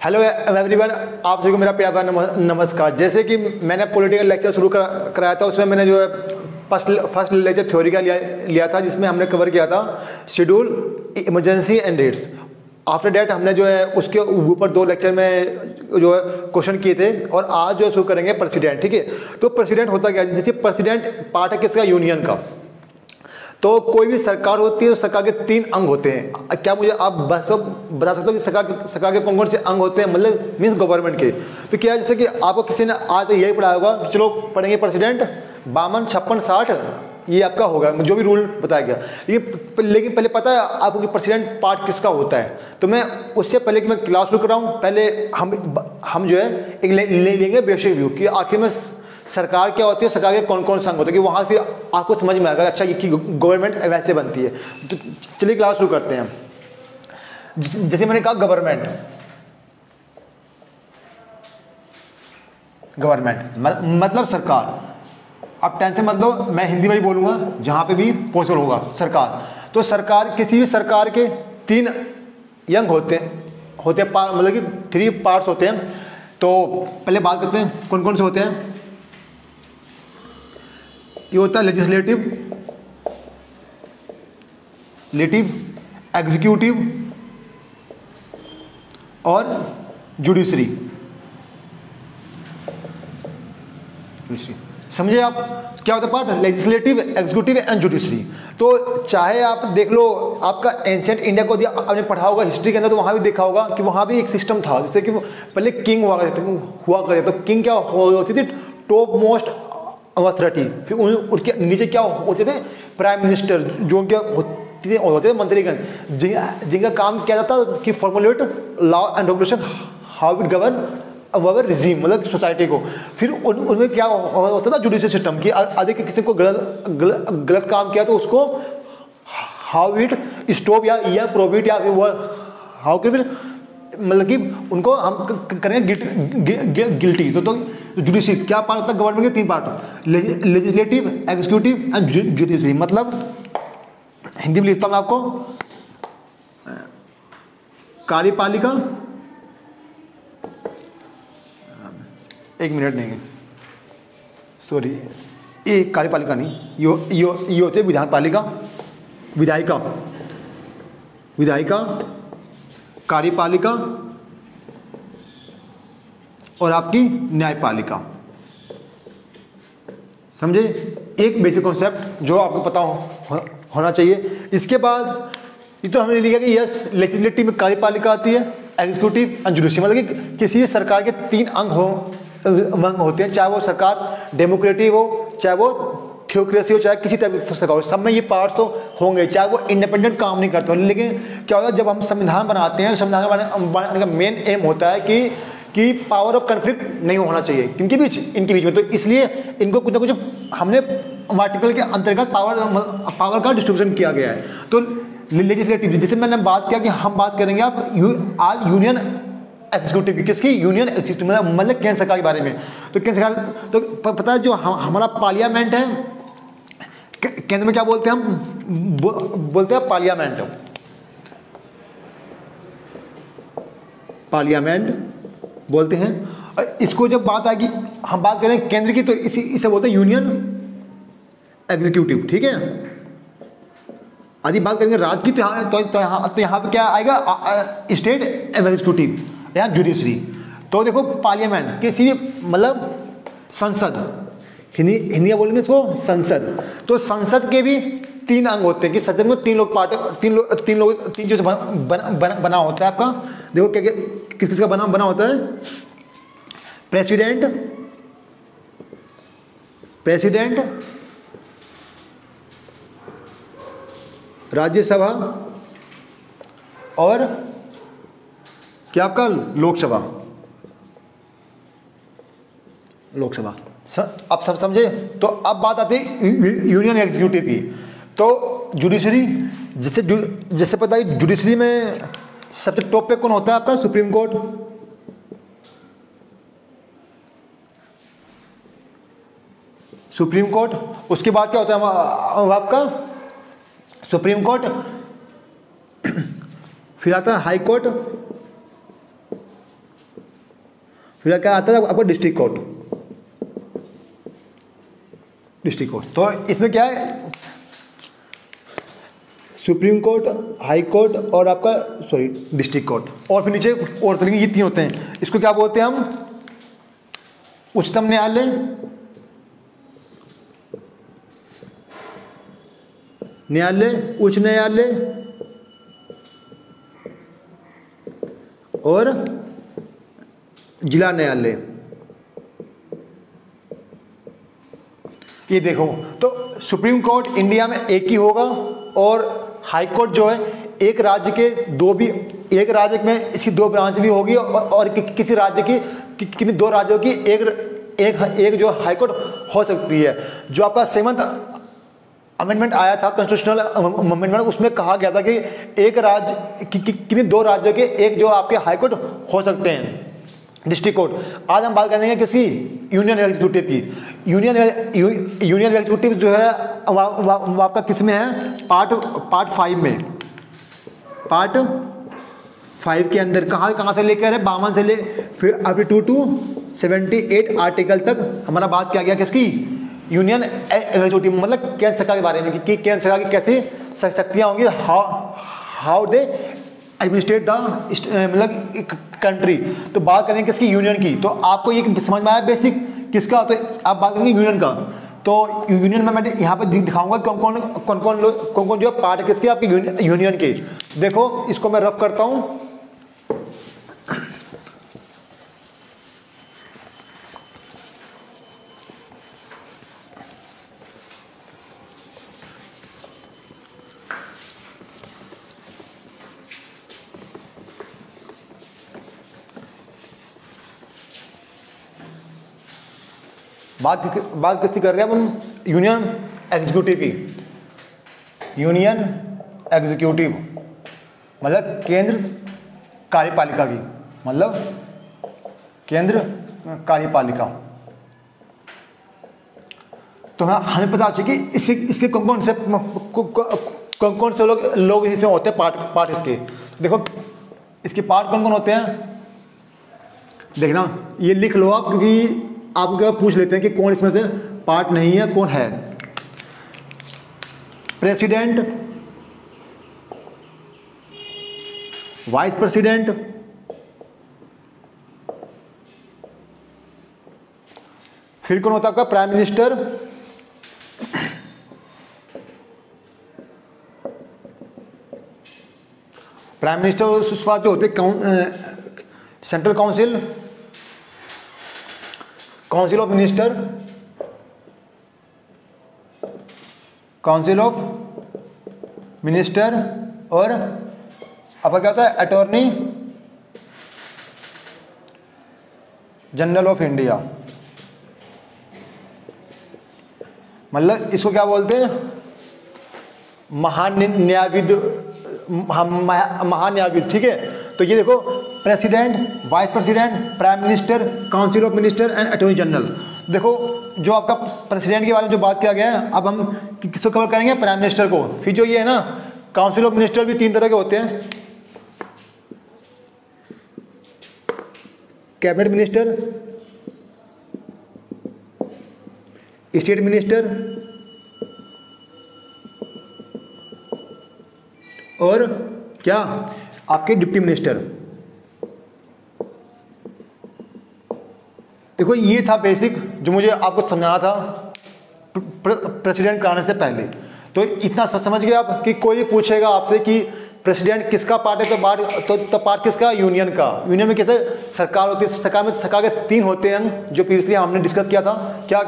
Hello everyone, आप सभी को मेरा प्यार नमस्कार। जैसे कि मैंने पॉलिटिकल लेक्चर शुरू कराया था, उसमें मैंने जो है फर्स्ट लेक्चर थ्योरी का लिया था, जिसमें हमने कवर किया था schedule, emergency and rates. After that हमने जो है उसके ऊपर 2 लेक्चर में जो है क्वेश्चन किए थे, और आज जो है शुरू करेंगे प्रेसिडेंट। ठीक है, तो प्रेसिडेंट होता क्या है? जैसे प्रेसिडेंट पार्ट है किसका? यूनियन का। तो कोई भी सरकार होती है तो सरकार के 3 अंग होते हैं। क्या मुझे आप बता सकते हो कि सरकार के कौन कौन से अंग होते हैं, मतलब मीन्स गवर्नमेंट के? तो क्या है, जैसे कि आपको किसी ने आज यही पढ़ाया होगा, चलो पढ़ेंगे प्रेसिडेंट 52, 56, 60, ये आपका होगा जो भी रूल बताया गया। लेकिन पहले पता है आपको कि प्रेसिडेंट पार्ट किसका होता है? तो मैं उससे पहले कि मैं क्लास शुरू कराऊँ, पहले हम जो है एक लेंगे बेसिक व्यू कि आखिर में सरकार क्या होती है, सरकार के कौन कौन से अंग होते हैं, कि वहाँ फिर आपको समझ में आएगा अच्छा कि गवर्नमेंट वैसे बनती है। तो चलिए क्लास शुरू करते हैं। जैसे मैंने कहा गवर्नमेंट मतलब सरकार। अब टेंशन मत लो, मैं हिंदी में ही बोलूँगा जहाँ पे भी पॉसिबल होगा। सरकार, तो सरकार, किसी भी सरकार के 3 अंग होते हैं मतलब कि 3 पार्ट्स होते हैं। तो पहले बात करते हैं कौन कौन से होते हैं। ये होता है लेजिस्लेटिव, एग्जीक्यूटिव और जुडिशरी। समझे आप क्या होता है part? Legislative, executive and judiciary. तो चाहे आप देख लो, आपका एंशिएंट इंडिया को दिया आपने पढ़ा होगा हिस्ट्री के अंदर, तो वहाँ भी देखा होगा कि वहाँ भी एक सिस्टम था। जैसे कि पहले किंग हुआ करते, तो किंग क्या होती थी? Top most authority. फिर उनके नीचे क्या होते थे? प्राइम मिनिस्टर, जो उनके होते थे मंत्रीगण, जिनका काम किया जाता कि formulate law and regulation, how it govern our regime, मतलब सोसाइटी को। फिर उनमें क्या होता था? जुडिशियल सिस्टम की अधिक किसी को गलत काम किया तो उसको हाउ इट स्टॉप या प्रोहिबिट, या फिर वो हाउ के फिर मतलब कि उनको हम करेंगे गिल्टी। तो जुडिशरी क्या पार्ट होता है? गवर्नमेंट के 3 part, legislative, executive and judiciary. मतलब हिंदी में लिखता हूँ मैं आपको, कार्यपालिका, 1 मिनट नहीं, सॉरी, ये कार्यपालिका नहीं, ये होते विधानपालिका, विधायिका, कार्यपालिका और आपकी न्यायपालिका। समझे? एक बेसिक कॉन्सेप्ट जो आपको पता होना चाहिए। इसके बाद ये तो हमने लिखा कि यस, लेजिस्लेटिव में कार्यपालिका आती है, एग्जीक्यूटिव एंड जुडिशरी, मतलब कि किसी सरकार के 3 अंग होते हैं, चाहे वो सरकार डेमोक्रेटिक हो, चाहे वो थ्योक्रेसी हो, चाहे किसी टाइप की सरकार हो, सब में ये पार्ट्स तो होंगे, चाहे वो इंडिपेंडेंट काम नहीं करते हो। लेकिन क्या होता है, जब हम संविधान बनाते हैं, संविधान बनाने का मेन एम होता है कि पावर ऑफ कन्फ्लिक्ट नहीं होना चाहिए इनके बीच में। तो इसलिए इनको कुछ ना कुछ हमने आर्टिकल के अंतर्गत पावर का डिस्ट्रीब्यूशन किया गया है। तो लेजिस्लेटिव, जैसे मैंने बात किया कि हम बात करेंगे आज यूनियन एग्जीक्यूटिव की, किसकी? यूनियन एग्जीक्यूटिव, मतलब केंद्र सरकार के बारे में। तो केंद्र सरकार, तो पता है जो हमारा पार्लियामेंट है, केंद्र में क्या बोलते हैं हम? बोलते हैं पार्लियामेंट बोलते हैं। और इसको जब बात आएगी, हम बात करें केंद्र की, तो इसे बोलते हैं यूनियन एग्जीक्यूटिव। ठीक है, यदि बात करेंगे राज्य की, तो यहाँ पे क्या आएगा? स्टेट एग्जीक्यूटिव या जुडिशरी। तो देखो पार्लियामेंट किसी भी मतलब संसद, हिंदी बोलेंगे इसको संसद। तो संसद के भी 3 अंग होते हैं कि संसद में 3 चीज़ बना होता है आपका। देखो क्या किस का बना होता है? प्रेसिडेंट, राज्यसभा और क्या आपका लोकसभा। आप सब समझे? तो अब बात आती है यूनियन एग्जीक्यूटिव की। तो जुडिशरी, जैसे पता है जुडिशरी में सबसे टॉप पे कौन होता है आपका? Supreme court. उसके बाद क्या होता है आपका? सुप्रीम कोर्ट, फिर आता है हाई कोर्ट, फिर क्या आता है आपको डिस्ट्रिक्ट कोर्ट। डिस्ट्रिक्ट कोर्ट तो इसमें क्या है, सुप्रीम कोर्ट, हाई कोर्ट और आपका डिस्ट्रिक्ट कोर्ट, और फिर नीचे और तरीके ये तीन होते हैं। इसको क्या बोलते हैं हम, उच्चतम न्यायालय, उच्च न्यायालय और जिला न्यायालय। ये देखो तो सुप्रीम कोर्ट इंडिया में एक ही होगा, और हाई कोर्ट जो है एक राज्य के एक राज्य में इसकी 2 ब्रांच भी होगी, और किसी राज्य की किसी 2 राज्यों की एक जो हाई कोर्ट हो सकती है। जो आपका 7th अमेंडमेंट आया था, कॉन्स्टिट्यूशनल अमेंडमेंट, उसमें कहा गया था कि एक राज्य किन्हीं 2 राज्यों के एक जो आपके हाई कोर्ट हो सकते हैं, डिस्ट्रिक्ट कोर्ट। आज हम बात करेंगे किसकी, यूनियन एग्जीक्यूटिव की। यूनियन एग्जीक्यूटिव जो है वो आपका किस में है, पार्ट 5 में, पार्ट 5 के अंदर कहाँ से लेकर है, 52 से ले फिर अप टू 78 आर्टिकल तक हमारा बात किया गया किसकी, यूनियन एग्जीक्यूटिव, मतलब केंद्र सरकार के बारे में कि केंद्र सरकार की कैसे शक्तियाँ होंगी, हाउ दे एडमिनिस्ट्रेट द मतलब कंट्री। तो बात करेंगे किसकी, यूनियन की। तो आपको ये समझ में आया बेसिक किसका, तो आप बात करेंगे यूनियन का। तो यूनियन में मैं यहाँ पे दिखाऊंगा कौन कौन जो पार्ट है किसके, आपके यूनियन के। देखो इसको मैं रफ करता हूँ। बात किसकी कर रहे हैं हम, यूनियन एग्जीक्यूटिव की। यूनियन एग्जीक्यूटिव मतलब केंद्र कार्यपालिका की, मतलब केंद्र कार्यपालिका। तो हाँ, हमें पता चाहिए कि इसके कौन से लोग इसमें होते हैं, पार्ट इसके। देखो इसके पार्ट कौन कौन होते हैं, देखना ये लिख लो आप, क्योंकि आपको पूछ लेते हैं कि कौन इसमें से पार्ट नहीं है, कौन है। प्रेसिडेंट, वाइस प्रेसिडेंट, फिर कौन होता है आपका प्राइम मिनिस्टर, प्राइम मिनिस्टर उसके बाद जो होते central council, council of minister, council of minister, और आपका क्या होता है अटॉर्नी जनरल ऑफ इंडिया। मतलब इसको क्या बोलते हैं, महान्यायविद। ठीक है, तो ये देखो president, vice president, prime minister, council of minister and attorney general. देखो जो आपका प्रेसिडेंट के बारे में जो बात किया गया है, अब हम किसको कवर करेंगे, प्राइम मिनिस्टर को। फिर जो ये है ना, काउंसिल ऑफ मिनिस्टर भी 3 तरह के होते हैं, कैबिनेट मिनिस्टर, स्टेट मिनिस्टर और क्या आपके डिप्टी मिनिस्टर। देखो ये था बेसिक जो मुझे आपको समझाना था प्रेसिडेंट कराने से पहले। तो इतना समझ गए आप कि कोई पूछेगा आपसे कि प्रेसिडेंट किसका पार्ट है, तो पार्ट किसका, यूनियन का। यूनियन में कैसे सरकार होती है, सरकार के 3 होते हैं जो प्रीवियसली हमने डिस्कस किया था। क्या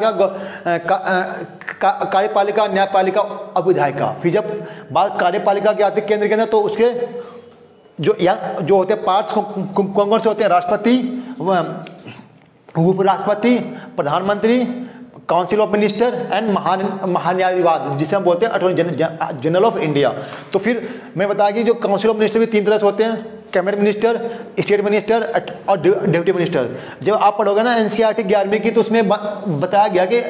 कार्यपालिका, न्यायपालिका और विधायिका। फिर जब बात कार्यपालिका की आती है केंद्र के अंदर, तो उसके जो होते हैं पार्ट्स कौन से होते हैं, राष्ट्रपति, उपराष्ट्रपति, प्रधानमंत्री, काउंसिल ऑफ मिनिस्टर एंड महान्यायवाद, जिसे हम बोलते हैं अटॉर्नी जनरल ऑफ इंडिया। तो फिर मैं बताया कि जो काउंसिल ऑफ मिनिस्टर भी 3 तरह से होते हैं, कैबिनेट मिनिस्टर, स्टेट मिनिस्टर और डिप्टी मिनिस्टर। जब आप पढ़ोगे ना एनसीईआरटी 11वीं की, तो उसमें बताया गया कि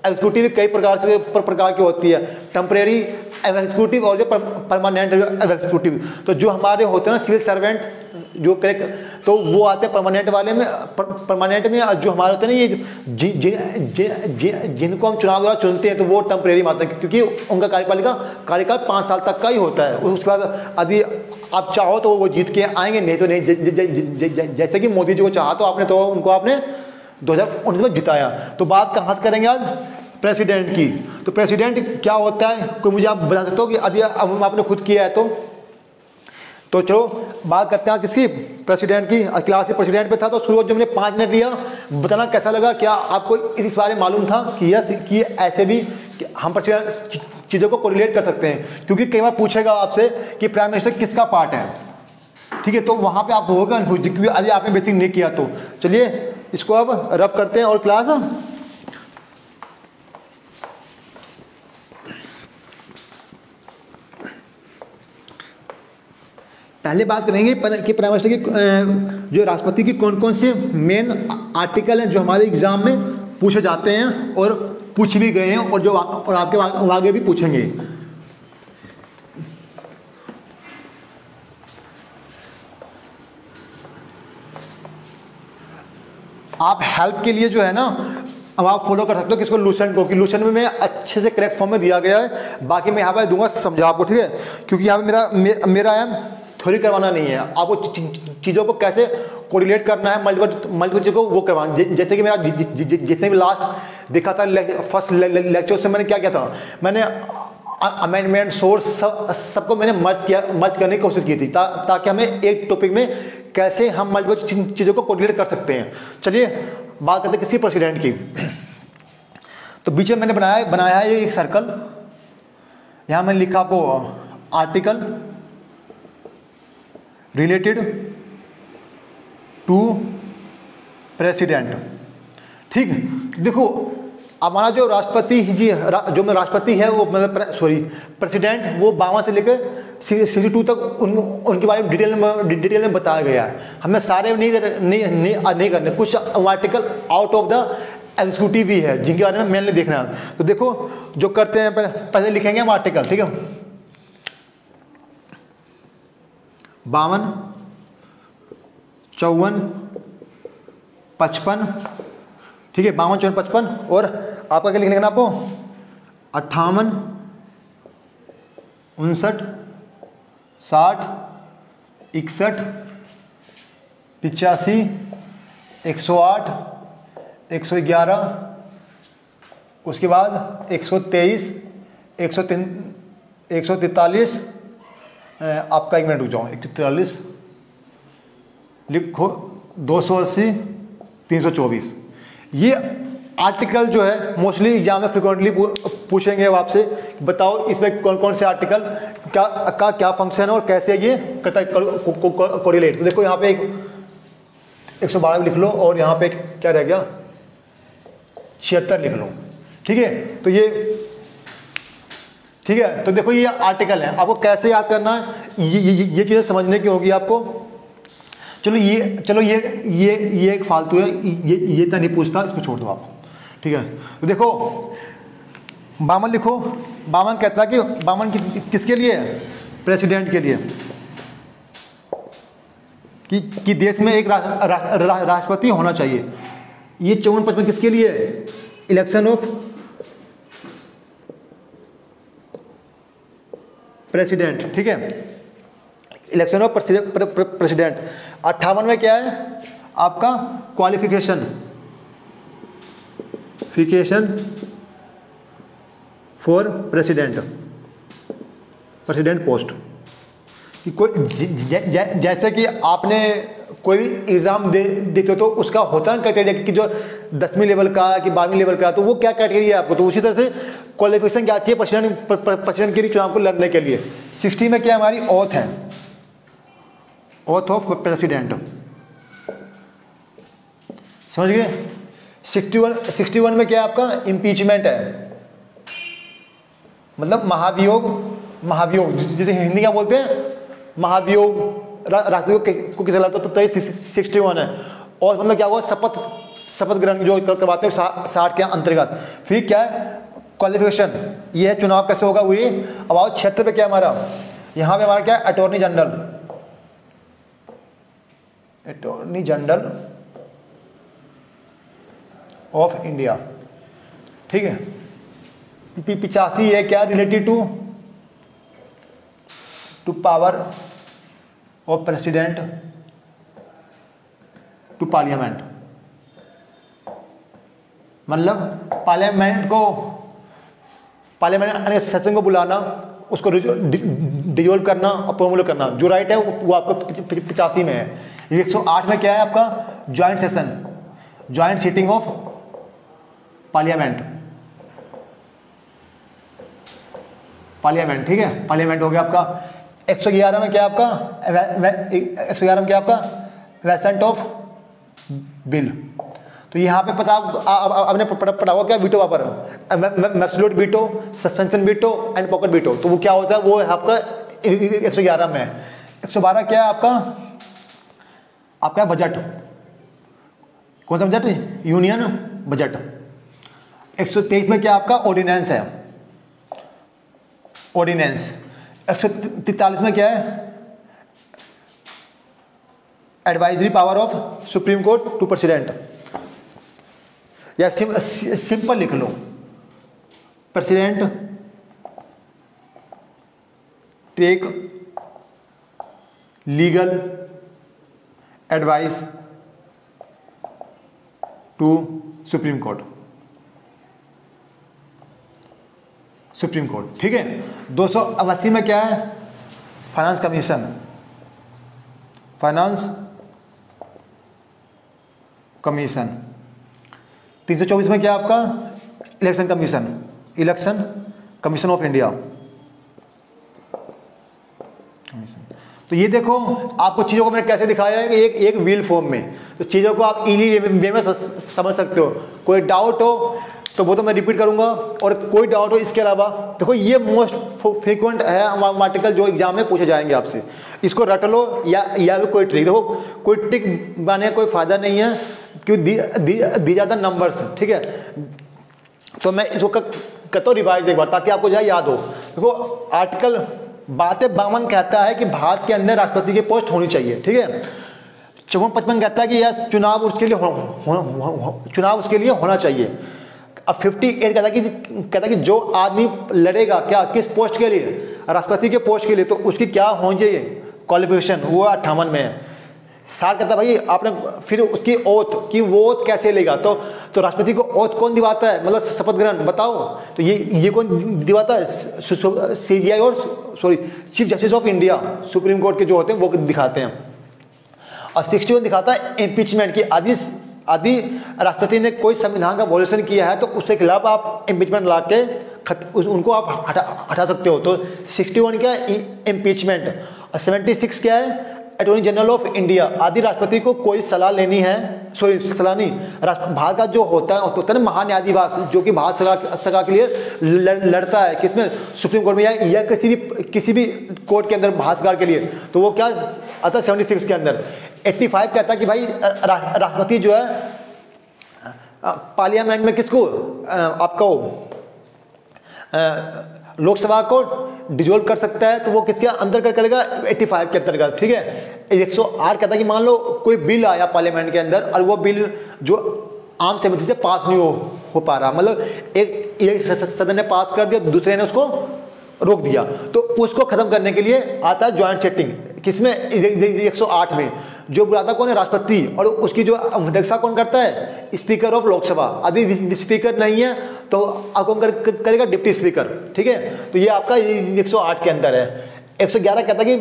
एग्जीक्यूटिव कई प्रकार की होती है, टेम्परेरी एग्जीक्यूटिव और जो परमानेंट एग्जीक्यूटिव। तो जो हमारे होते हैं ना सिविल सर्वेंट जो करेक्ट, तो वो आते हैं परमानेंट वाले में, परमानेंट में। और जो हमारे होते हैं ना ये जिनको हम चुनाव द्वारा चुनते हैं तो वो टेम्परेरी में आते हैं, क्योंकि उनका कार्यकाल 5 साल तक का ही होता है। उसके बाद यदि आप चाहो तो वो जीत के आएंगे, नहीं तो नहीं। जैसे कि मोदी जी को चाहा तो आपने, तो उनको आपने 2019 में जिताया। तो बात कहाँ से करेंगे आज? प्रेसिडेंट की। तो प्रेसिडेंट क्या होता है, कोई मुझे आप बता सकते हो कि यदि आपने खुद किया है तो चलो बात करते हैं किसकी? प्रेसिडेंट की। क्लास में प्रेसिडेंट पे था तो शुरू जब मैंने 5 मिनट लिया, बताना कैसा लगा। क्या आपको इस बारे में मालूम था कि यस कि ऐसे भी कि हम प्रेसिडेंट चीज़ों को कोरिलेट कर सकते हैं? क्योंकि कई बार पूछेगा आपसे कि प्राइम मिनिस्टर किसका पार्ट है, ठीक है, तो वहाँ पे आप होगा कन्फ्यूज, क्योंकि यदि आपने बेसिक नहीं किया तो। चलिए इसको अब रफ करते हैं और क्लास पहले बात करेंगे कि प्राइम मिनिस्टर की जो राष्ट्रपति की कौन कौन से मेन आर्टिकल हैं जो हमारे एग्जाम में पूछे जाते हैं और पूछ भी गए हैं, और जो और आपके आगे भी पूछेंगे। आप हेल्प के लिए जो है ना, अब आप फॉलो कर सकते हो किसको? लूसेंट को, कि लूसेंट में अच्छे से करेक्ट फॉर्म में दिया गया है। बाकी मैं यहाँ पर दूंगा समझा आपको, ठीक है, क्योंकि यहाँ पे मेरा है थ्योरी करवाना नहीं है, आपको चीज़ों को कैसे कोरिलेट करना है, मल्टीपल चीज़ों को वो करवाना। जैसे कि मेरा जितने भी लास्ट देखा था फर्स्ट लेक्चर से मैंने क्या किया था, मैंने अमेंडमेंट सोर्स सबको मैंने मर्ज करने की कोशिश की थी, ताकि हमें एक टॉपिक में कैसे हम मल्टीपल चीज़ों को कोरिलेट कर सकते हैं। चलिए बात करते हैं किसकी? प्रेसिडेंट की। तो बीच में मैंने बनाया है एक सर्कल, यहाँ मैंने लिखा आपको आर्टिकल रिलेटेड टू प्रेसिडेंट, ठीक। देखो हमारा जो राष्ट्रपति जी जो मैं राष्ट्रपति है वो मतलब प्रेसिडेंट, वो 52 से लेकर 62 तक उनके बारे में डिटेल में बताया गया है। हमें सारे नहीं करने, कुछ article out of the executive भी है जिनके बारे में मैंने देखना है। तो देखो जो करते हैं पहले लिखेंगे हम आर्टिकल, ठीक है, 52, 54, 55, ठीक है, 52, 54, 55, और आपका क्या लिखने का आपको? 58, 59, 60, 61, 85, 108, 111, उसके बाद 123, 143, आपका 1 मिनट रुक जाओ, 143 लिखो, 280, 324। ये आर्टिकल जो है मोस्टली एग्जाम में फ्रिक्वेंटली पूछेंगे अब आपसे, बताओ इसमें कौन कौन से आर्टिकल क्या फंक्शन है और कैसे ये करता है कोरिलेट। तो देखो यहाँ पे 112 लिख लो, और यहाँ पे क्या रह गया? 76 लिख लो, ठीक है। तो ये ठीक है, तो देखो ये आर्टिकल है, आपको कैसे याद करना है ये चीज़ें समझने की होगी आपको। चलो ये एक फालतू है, ये तो नहीं पूछता, इसको छोड़ दो आप, ठीक है। तो देखो 52 लिखो, 52 कहता है कि 52 किसके लिए है? प्रेसिडेंट के लिए, कि देश में एक राष्ट्रपति होना चाहिए। ये 54, 55 किसके लिए है? इलेक्शन ऑफ प्रेसिडेंट, ठीक है, इलेक्शन ऑफ प्रेसिडेंट। 58 में क्या है आपका? Qualification for president post. कि कोई जैसे कि आपने कोई एग्ज़ाम देते हो तो उसका होता है क्राइटेरिया कि जो 10वीं लेवल का कि 12वीं लेवल का, तो वो क्या क्राइटेरिया है आपको, तो उसी तरह से क्वालिफिकेशन क्या चाहिए प्रेसिडेंट के लिए चुनाव को लड़ने के लिए। 60 में क्या हमारी ऑथ है? ऑथ ऑफ प्रेसिडेंट, समझ गए। 61 में क्या है आपका? इम्पीचमेंट है, मतलब महाभियोग जिसे हिंदी क्या बोलते हैं? महाभियोग, राष्ट्रपति को किसे लगता है तो 61 है। और मतलब क्या हुआ? शपथ ग्रहण जो करवाते हैं 60 के अंतर्गत। फिर क्या है क्वालिफिकेशन, ये है चुनाव कैसे होगा हुई। अब आओ क्षेत्र पे क्या हमारा, यहाँ पे हमारा क्या है attorney general, attorney general of India, ठीक है। 85 है क्या related to power of president to parliament, मतलब पार्लियामेंट सेशन को बुलाना, उसको डिजोल्व करना और प्रोमोट करना, जो राइट है वो आपको 85 में है। 108 में क्या है आपका joint session, joint sitting of parliament, ठीक है, पार्लियामेंट हो गया आपका। 111 में क्या आपका 111 में क्या आपका वेसेंट ऑफ बिल। तो यहाँ पे पता आपने पढ़ा हुआ क्या veto power, absolute veto, suspension veto and pocket veto. तो वो क्या होता है, वो है आपका 111 में। 112 क्या है आपका बजट, कौन सा बजट, यूनियन बजट। 123 में क्या आपका ऑर्डिनेंस है, ऑर्डिनेंस। 143 में क्या है advisory power of Supreme Court to president, या सिंपल लिख लो president take legal advice to Supreme Court, ठीक है। 280 में क्या है फाइनेंस कमीशन, 324 में क्या आपका इलेक्शन कमीशन ऑफ इंडिया। तो ये देखो आपको चीज़ों को मैंने कैसे दिखाया है कि एक व्हील फॉर्म में, तो चीज़ों को आप इजीली वे में समझ सकते हो। कोई डाउट हो तो वो तो मैं रिपीट करूंगा, और कोई डाउट हो इसके अलावा देखो ये मोस्ट फ्रीक्वेंट है आर्टिकल जो एग्जाम में पूछे जाएंगे आपसे, इसको रट लो या कोई ट्रिक। देखो कोई ट्रिक बनाने का कोई फायदा नहीं है क्योंकि दीज आर द नंबर्स, ठीक है। तो मैं इसको करता हूँ रिवाइज एक बार ताकि आपको जो याद हो। देखो आर्टिकल 52 कहता है कि भारत के अंदर राष्ट्रपति की पोस्ट होनी चाहिए, ठीक है। 54-55 कहता है कि यह चुनाव उसके लिए होना चाहिए। अब 58 कहता है कि जो आदमी लड़ेगा क्या किस पोस्ट के लिए, राष्ट्रपति के पोस्ट के लिए, तो उसकी क्या होनी चाहिए क्वालिफिकेशन, वो 58 में है। 60 कहता है भाई आपने फिर उसकी ओथ की वो ओथ कैसे लेगा, तो राष्ट्रपति को ओथ कौन दिवाता है, मतलब शपथ ग्रहण बताओ। तो ये कौन दिवाता है, CJI और chief justice of India, supreme court के जो होते हैं वो दिखाते हैं। और 61 दिखाता है इम्पीचमेंट की आदि राष्ट्रपति ने कोई संविधान का वॉल्यूशन किया है तो उसके खिलाफ आप इम्पीचमेंट ला के उनको आप हटा सकते हो। तो 61 क्या है इम्पीचमेंट, और 76 क्या है अटॉर्नी जनरल ऑफ इंडिया। आदि राष्ट्रपति को कोई सलाह लेनी है, सलाह नहीं, भारत का जो होता है ना महान्यायाधीश, जो कि भारत सरकार के लिए लड़ता है किसमें, सुप्रीम कोर्ट में या किसी भी कोर्ट के अंदर भारत सरकार के लिए, तो वो क्या आता है 76 के अंदर। 85 कहता है कि भाई राष्ट्रपति जो है पार्लियामेंट में किसको आपको लोकसभा को डिजोल्व कर सकता है, तो वो किसके अंदर करेगा 85 के अंतर्गत, ठीक है। 108 कहता है कि मान लो कोई बिल आया पार्लियामेंट के अंदर और वो बिल जो आम सहमति से पास नहीं हो पा रहा, मतलब एक सदन ने पास कर दिया, दूसरे ने उसको रोक दिया, तो उसको खत्म करने के लिए आता है ज्वाइंट सेटिंग, किसमें 108 में। जो बुलाता कौन है राष्ट्रपति, और उसकी जो अध्यक्षता कौन करता है स्पीकर ऑफ लोकसभा। यदि स्पीकर नहीं है तो आप कौन करेगा डिप्टी स्पीकर, ठीक है। तो ये आपका 108 के अंदर है। 111 कहता है कि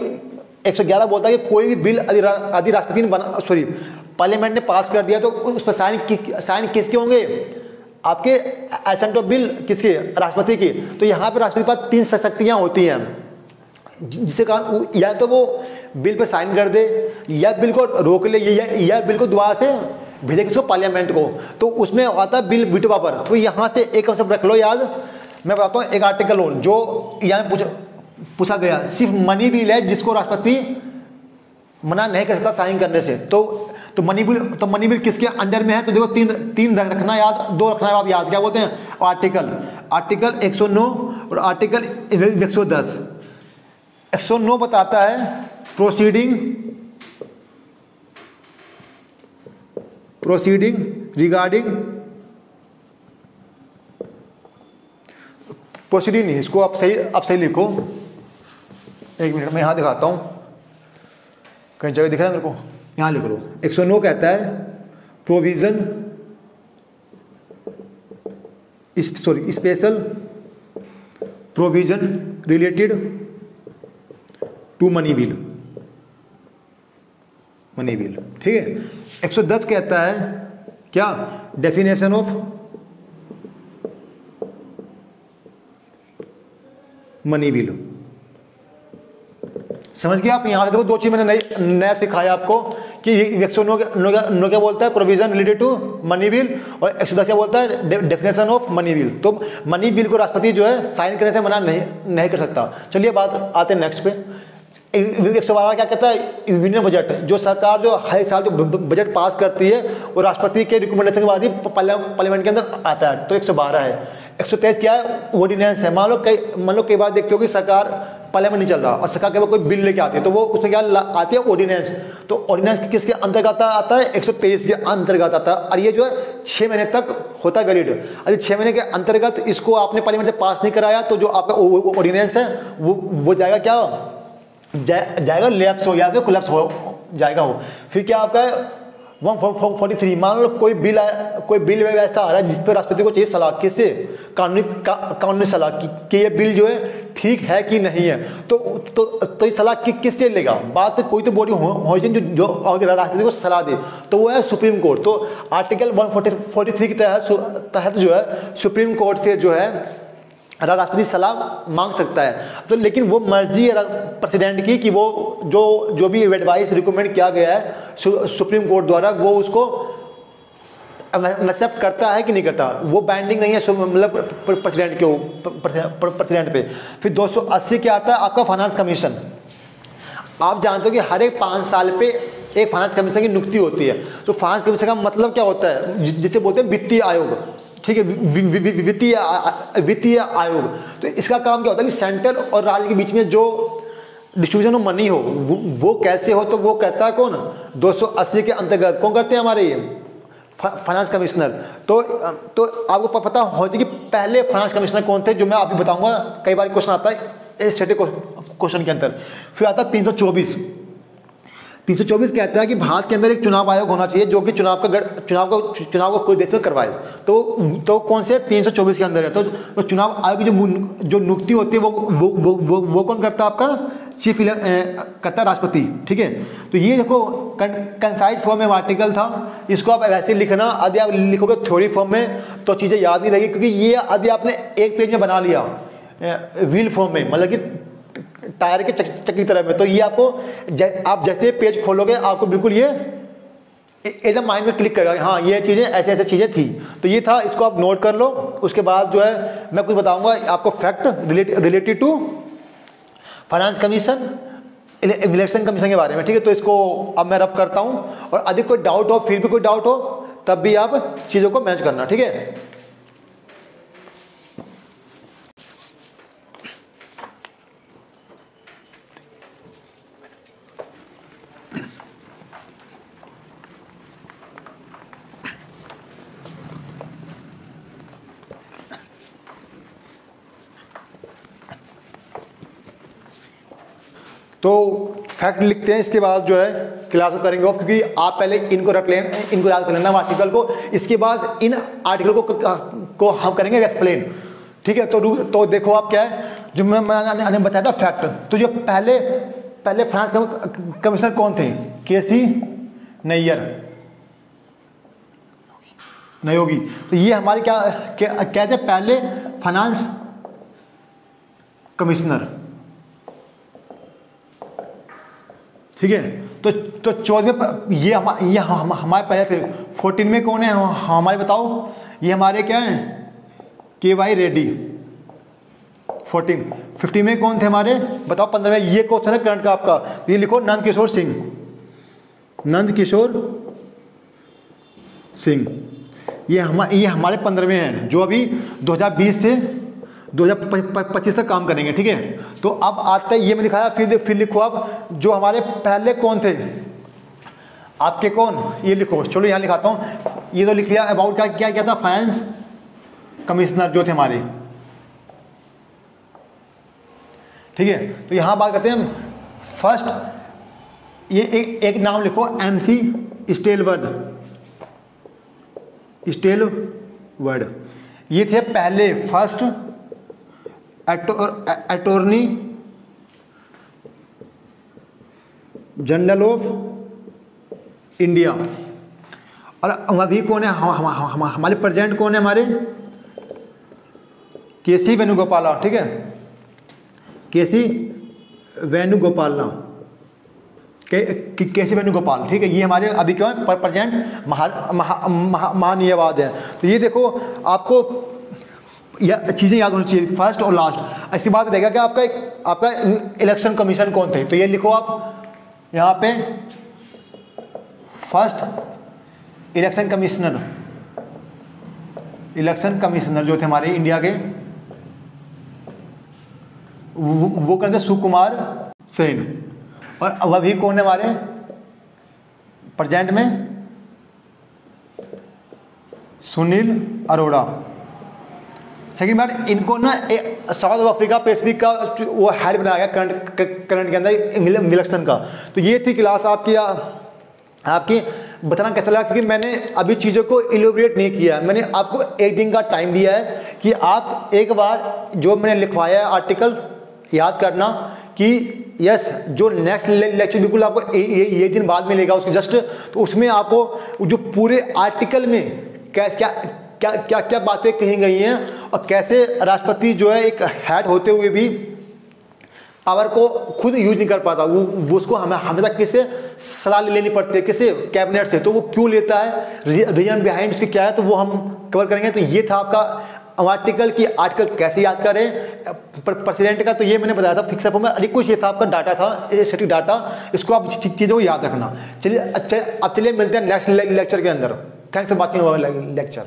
111 बोलता है कि कोई भी बिल आदि राष्ट्रपति ने पार्लियामेंट ने पास कर दिया तो उस पर साइन किसके होंगे, आपके एसेंट ऑफ बिल किसके, राष्ट्रपति की। तो यहाँ पे राष्ट्रपति के पास 3 शक्तियाँ होती हैं, जिससे कारण या तो वो बिल पे साइन कर दे, या बिल को रोक ले, या बिल को दोबारा से भेजे किसको पार्लियामेंट को। तो उसमें आता है बिल वीटो पावर। तो यहाँ से एक कंसेप्ट रख लो याद, मैं बताता हूँ एक आर्टिकल और जो यहाँ पूछा गया, सिर्फ मनी बिल है जिसको राष्ट्रपति मना नहीं कर सकता साइन करने से। तो मनी बिल किसके अंडर में है? तो देखो तीन रखना याद, दो रखना आप याद, क्या बोलते हैं? आर्टिकल 109 और आर्टिकल 110। 109 बताता है प्रोसीडिंग रिगार्डिंग, प्रोसीडिंग नहीं, इसको आप सही लिखो। एक मिनट मैं यहाँ दिखाता हूँ, कहीं जगह दिख रहा है मेरे को, यहाँ लिख लो। 109 कहता है provision special provision related to money bill, ठीक है। 110 कहता है क्या? Definition of money bill. समझ गए आप? यहाँ से देखो दो चीज मैंने नया सिखाया आपको कि 109 क्या बोलता है? Provision related to money bill, और 110 क्या बोलता है? Definition of money bill. तो मनी बिल को राष्ट्रपति जो है साइन करने से मना नहीं कर सकता। चलिए बात आते हैं नेक्स्ट पे। 112 क्या कहता है? यूनियन बजट, जो सरकार जो हर साल जो बजट पास करती है वो राष्ट्रपति के रिकमेंडेशन के बाद ही पार्लियामेंट के अंदर आता है, तो 112 है। 123 क्या है? ऑर्डिनेंस है। मान लो कई बार देखते हो कि सरकार पार्लियामेंट नहीं चल रहा और सरकार के कोई बिल लेके आती है, तो वो उसमें क्या आती है? ऑर्डिनेंस। तो ऑर्डिनेंस किसके अंतर्गत आता है? 123 के अंतर्गत आता है, और ये जो है 6 महीने तक होता है वैलिड। अरे 6 महीने के अंतर्गत इसको आपने पार्लियामेंट से पास नहीं कराया तो जो आपका ऑर्डिनेंस है वो जाएगा क्या? जाएगा लैप्स हो, या कोलैप्स हो जाएगा हो। फिर क्या आपका है? 143, मान लो कोई बिल ऐसा आ रहा है जिस पर राष्ट्रपति को चाहिए सलाह, किससे? कानूनी सलाह कि ये बिल जो है ठीक है कि नहीं है। तो ये सलाह किससे लेगा? बात कोई तो बॉडी हो जो अगर राष्ट्रपति को सलाह दे, तो वो है सुप्रीम कोर्ट। तो आर्टिकल 143 के तहत जो है सुप्रीम कोर्ट से जो है राष्ट्रपति सलाह मांग सकता है। तो लेकिन वो मर्जी है प्रेसिडेंट की कि वो जो भी एडवाइस रिकमेंड किया गया है सुप्रीम कोर्ट द्वारा, वो उसको एक्सेप्ट करता है कि नहीं करता। वो बाइंडिंग नहीं है मतलब प्रेसिडेंट पे। फिर 280 क्या आता है? आपका फाइनेंस कमीशन। आप जानते हो कि हर एक 5 साल पे एक फाइनेंस कमीशन की नियुक्ति होती है। तो फाइनेंस कमीशन का मतलब क्या होता है? जिसे बोलते हैं वित्तीय आयोग, ठीक है, वित्तीय आयोग। तो इसका काम क्या होता है कि सेंट्रल और राज्य के बीच में जो डिस्ट्रीब्यूशन ऑफ मनी हो वो कैसे हो, तो वो कहता है कौन? 280 के अंतर्गत कौन करते हैं? हमारे ये फाइनेंस कमिश्नर। तो आपको पता हो कि पहले फाइनेंस कमिश्नर कौन थे, जो मैं आपको बताऊंगा। कई बार क्वेश्चन आता है स्टैटिक क्वेश्चन के अंदर। फिर आता है 324 कहता है कि भारत के अंदर एक चुनाव आयोग होना चाहिए जो कि चुनाव को कोई देश में करवाए। तो कौन से? 324 के अंदर है। तो चुनाव आयोग की जो नियुक्ति होती है वो कौन करता है? आपका चीफ करता है राष्ट्रपति, ठीक है। तो ये देखो कंसाइज फॉर्म में आर्टिकल था, इसको आप वैसे लिखना। यदि आप लिखोगे थ्योरी फॉर्म में तो चीज़ें याद नहीं रहेगी, क्योंकि ये यदि आपने एक पेज में बना लिया व्हील फॉर्म में, मतलब कि टायर के चक्की की तरह में, तो ये आपको आप जैसे पेज खोलोगे आपको बिल्कुल ये एकदम माइंड में क्लिक करेगा, हाँ ये चीज़ें ऐसे चीज़ें थी। तो ये था, इसको आप नोट कर लो। उसके बाद जो है मैं कुछ बताऊंगा आपको fact related to finance commission, election commission के बारे में, ठीक है। तो इसको अब मैं रब करता हूँ, और अधिक कोई डाउट हो, फिर भी कोई डाउट हो, तब भी आप चीज़ों को मैनेज करना, ठीक है। तो फैक्ट लिखते हैं, इसके बाद जो है क्लास में करेंगे ऑफ, क्योंकि आप पहले इनको रख लें, इनको याद कर लेना आर्टिकल को। इसके बाद इन आर्टिकल को हम करेंगे एक्सप्लेन, ठीक है। तो देखो आप क्या है जो मैंने बताया था फैक्ट। तो जो पहले फाइनेंस कमिश्नर कौन थे? केसी नयोगी। तो ये हमारे क्या थे? पहले फाइनेंस कमिश्नर, ठीक है। तो 14 ये हमारे पहले थे। 14 में कौन है हमारे? बताओ, ये हमारे क्या हैं? KY रेड्डी 14। 15 में कौन थे हमारे? बताओ। 15 में ये क्वेश्चन है करंट का आपका, ये लिखो नंद किशोर सिंह। नंद किशोर सिंह। ये हमारे 15वें हैं जो अभी 2020 से 2025 तक काम करेंगे, ठीक है। तो अब आता है, ये मैं दिखाया, फिर लिखो आप जो हमारे पहले कौन थे आपके, कौन, ये लिखो। चलो यहाँ लिखाता हूँ, ये तो लिख लिया। अबाउट क्या क्या था, फाइनेंस कमिश्नर जो थे हमारे, ठीक है। तो यहाँ बात करते हैं फर्स्ट, ये एक नाम लिखो, MC स्टेलवर्ड। ये थे पहले first attorney general of India. और अभी कौन है हमारे प्रेजेंट, कौन है हमारे, KC वेणुगोपाला, ठीक है। KC वेणुगोपाला, KC वेणुगोपाल, ठीक है। ये हमारे अभी क्यों है प्रेजेंट महानियवाद है। तो ये देखो, आपको यह चीज़ें याद होनी चाहिए, फर्स्ट और लास्ट। इसके बाद रहेगा कि आपका इलेक्शन कमीशन कौन थे। तो ये लिखो आप यहाँ पे, फर्स्ट इलेक्शन कमिश्नर जो थे हमारे इंडिया के, वो कहते हैं सुकुमार सेन। और अब अभी कौन है हमारे प्रेजेंट में, सुनील अरोड़ा। सेकेंड बार इनको ना साउथ अफ्रीका पैसिफिक का वो हेड बनाया गया करंट के अंदर इलेक्शन का। तो ये थी क्लास आपकी बताना कैसा लगा, क्योंकि मैंने अभी चीज़ों को इलेबोरेट नहीं किया। मैंने आपको एक दिन का टाइम दिया है कि आप एक बार जो मैंने लिखवाया है आर्टिकल याद करना, कि यस जो नेक्स्ट लेक्चर बिल्कुल आपको ये दिन बाद मिलेगा उसके जस्ट, तो उसमें आपको जो पूरे आर्टिकल में क्या बातें कही गई हैं और कैसे राष्ट्रपति जो है एक हेड होते हुए भी पावर को खुद यूज नहीं कर पाता, वो उसको हमेशा किससे सलाह लेनी पड़ती है, किससे, कैबिनेट से। तो वो क्यों लेता है, रीजन बिहाइंड उसके क्या है, तो वो हम कवर करेंगे। तो ये था आपका आर्टिकल की आर्टिकल कैसे याद करें प्रेसिडेंट का। तो ये मैंने बताया था फिक्स फॉर्म में, अरे कुछ ये था आपका डाटा था, स्टैटिक डाटा, इसको आप चीज़ों को याद रखना। चलिए अच्छा, अब चलिए मिलते हैं नेक्स्ट लेक्चर के अंदर। Thanks for watching our lecture.